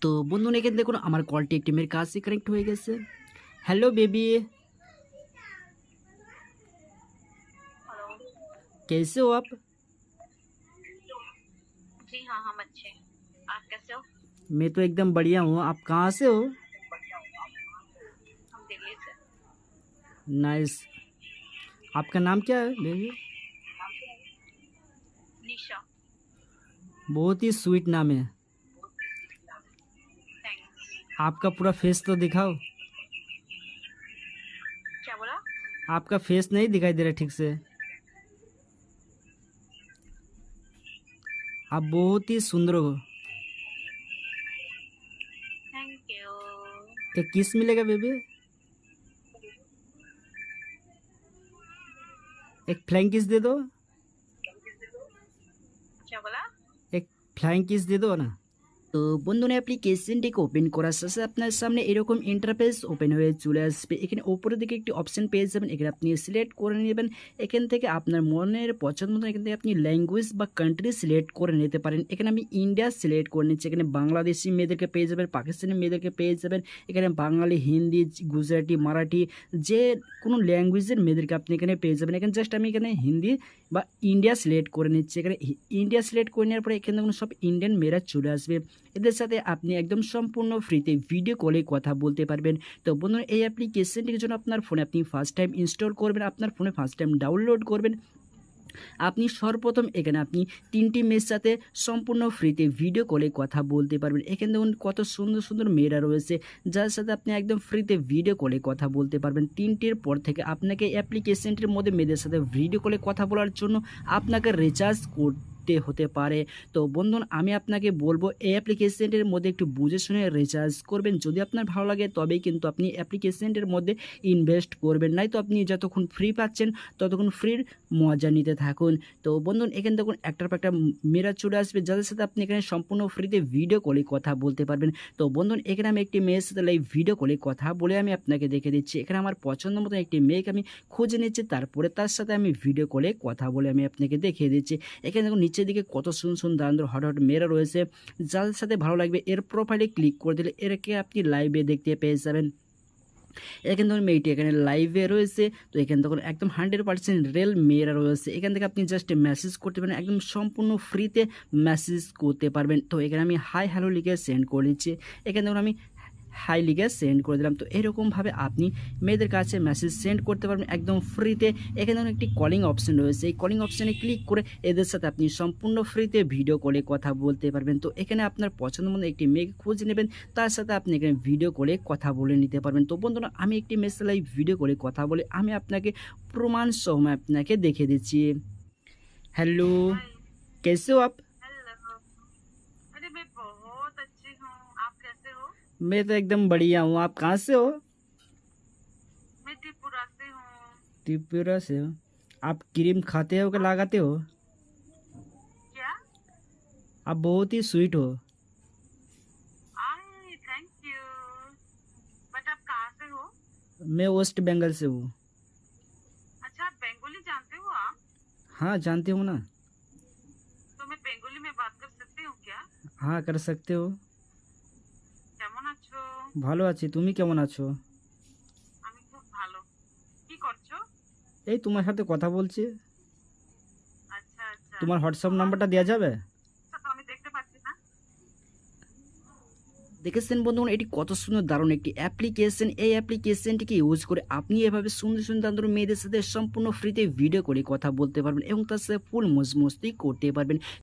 তো বন্ধুরা এখানে দেখুন আমার কলটি একটি মেয়ের কাছে কানেক্ট হয়ে গেছে। Hello baby, hello. कैसे हो आप? जी हाँ, हम अच्छे हैं। आप कैसे हो? मैं तो एकदम बढ़िया हूँ। आप कहाँ से हो? हम दिल्ली से। नाइस। आपका नाम क्या है बेबी? निशा। बहुत ही स्वीट नाम है। थैंक्स। आपका पूरा फेस तो दिखाओ। क्या बोला? आपका फेस नहीं दिखाई दे रहा ठीक से। आप बहुत ही सुंदर हो। Thank you. एक किस मिलेगा बेबी? एक फ्लाइंग किस दे दो। क्या बोला? एक फ्लाइंग किस दे दो ना। তো বন্ধুরা অ্যাপ্লিকেশনটিকে ওপেন করার সাথে আপনার সামনে এরকম ইন্টারফেস ওপেন হয়ে চলে আসবে। এখানে উপরের দিকে একটি অপশন পেয়ে যাবেন, এখানে আপনি সিলেক্ট করে নেবেন। এখান থেকে আপনার মনের পছন্দ মতো এখান থেকে আপনি ল্যাঙ্গুয়েজ বা কান্ট্রি সিলেক্ট করে নিতে পারেন। এখানে আমি ইন্ডিয়া সিলেক্ট করে নিচ্ছি। এখানে বাংলাদেশি মেয়েদেরকে পেয়ে যাবেন, পাকিস্তানি মেয়েদেরকে পেয়ে যাবেন, এখানে বাঙালি, হিন্দি, গুজরাটি, মারাঠি, যে কোনো ল্যাঙ্গুয়েজের মেয়েদেরকে আপনি এখানে পেয়ে যাবেন। এখানে জাস্ট আমি এখানে হিন্দি বা ইন্ডিয়া সিলেক্ট করে নিচ্ছি। এখানে ইন্ডিয়া সিলেক্ট করে নেওয়ার পরে এখানে সব ইন্ডিয়ান মেয়েরা চলে আসবে। এদের সাথে আপনি একদম সম্পূর্ণ ফ্রিতে ভিডিও কলে কথা বলতে পারবেন। তো বন্ধুরা এই অ্যাপ্লিকেশনটির জন্য আপনার ফোনে আপনি ফার্স্ট টাইম ইনস্টল করবেন, আপনার ফোনে ফার্স্ট টাইম ডাউনলোড করবেন। আপনি সর্বপ্রথম এখানে আপনি 3টি মেয়ের সাথে সম্পূর্ণ ফ্রিতে ভিডিও কলে কথা বলতে পারবেন। এখানে দেখুন কত সুন্দর সুন্দর মেয়েরা রয়েছে যার সাথে আপনি একদম ফ্রিতে ভিডিও কলে কথা বলতে পারবেন। 3টির পর থেকে আপনাকে অ্যাপ্লিকেশনটির মধ্যে মেয়েদের সাথে ভিডিও কলে কথা বলার জন্য আপনাকে রিচার্জ করতে হতে পারে। তো বন্ধুরা আমি আপনাকে বলবো এই অ্যাপ্লিকেশনটির মধ্যে একটু বুঝে শুনে রিচার্জ করবেন। যদি আপনার ভালো লাগে তবেই কিন্তু আপনি অ্যাপ্লিকেশনটির মধ্যে ইনভেস্ট করবেন, নাই তো আপনি যতক্ষণ ফ্রি পাচ্ছেন ততক্ষণ ফ্রির মজা নিতে থাকুন। তো বন্ধুন এখানে দেখুন একটার পর একটা মেয়েরা চলে আসবে যাদের সাথে আপনি এখানে সম্পূর্ণ ফ্রিতে ভিডিও কলে কথা বলতে পারবেন। তো বন্ধুন এখানে আমি একটি মেয়ের সাথে লাইভ ভিডিও কলে কথা বলে আমি আপনাকে দেখে দিচ্ছি। এখানে আমার পছন্দ মতো একটি মেয়েকে আমি খুঁজে নিচ্ছি, তারপরে তার সাথে আমি ভিডিও কলে কথা বলে আমি আপনাকে দেখিয়ে দিচ্ছি। এখানে দেখুন নিচের দিকে কত সুন্দর সুন্দর দাঁড়ানো হট হট মেয়েরা রয়েছে। যাদের সাথে ভালো লাগবে এর প্রোফাইলে ক্লিক করে দিলে এরকে আপনি লাইভে দেখতে পেয়ে যাবেন। এখানে ধরুন মেয়েটি এখানে লাইভে রয়েছে। তো এখানে তখন একদম 100% রিয়েল মেয়েরা রয়েছে। এখান থেকে আপনি জাস্ট মেসেজ করতে পারেন, একদম সম্পূর্ণ ফ্রিতে মেসেজ করতে পারবেন। তো এখানে আমি হাই হ্যালো লিখে সেন্ড করে দিচ্ছি। এখানে ধরুন আমি হাই লিখে সেন্ড করে দিলাম। তো এরকমভাবে আপনি মেয়েদের কাছে মেসেজ সেন্ড করতে পারবেন একদম ফ্রিতে। এখানে ধরুন একটি কলিং অপশন রয়েছে, এই কলিং অপশানে ক্লিক করে এদের সাথে আপনি সম্পূর্ণ ফ্রিতে ভিডিও কলে কথা বলতে পারবেন। তো এখানে আপনার পছন্দ মতো একটি মেয়েকে খুঁজে নেবেন, তার সাথে আপনি এখানে ভিডিও কলে কথা বলে নিতে পারবেন। তো বন্ধুরা আমি একটি মেয়ের সাথে ভিডিও করে কথা বলে আমি আপনাকে প্রমাণ সহ আপনাকে দেখে দিচ্ছি। हेलो, हाय। कैसे हो आप? हेलो। अरे मैं बहुत अच्छी हूँ। आप कैसे हो? मैं तो एकदम बढ़िया हूँ। आप कहाँ से हो? मैं त्रिपुरा से हूँ। त्रिपुरा से हो? आप क्रीम खाते हो कि आप लगाते हो? क्या? आप बहुत ही स्वीट हो। आई थैंक यू। बट आप कहाँ से हो? मैं वेस्ट बंगाल से हूँ। अच्छा, आप बंगाली जानते हो आप? हाँ जानते हो ना। तो मैं बंगाली में बात कर सकती हूँ क्या? हाँ कर सकते हो। কেমন আছো? ভালো আছি, তুমি কেমন আছো? আমি খুব ভালো। কি করছো? এই তোমার সাথে কথা বলছি। আচ্ছা আচ্ছা। তোমার হোয়াটসঅ্যাপ আমার নাম্বারটা দেওয়া যাবে? তো আমি দেখতে পাচ্ছি না। দেখেছেন বন্ধুগণ এটি কত সুন্দর দারুণ একটি অ্যাপ্লিকেশন। এই অ্যাপ্লিকেশনটিকে ইউজ করে আপনি এভাবে সুন্দর সুন্দর দারুণ মেয়েদের সাথে সম্পূর্ণ ফ্রিতে ভিডিও করে কথা বলতে পারবেন এবং তার সাথে ফুল মস্তি করতে পারবেন।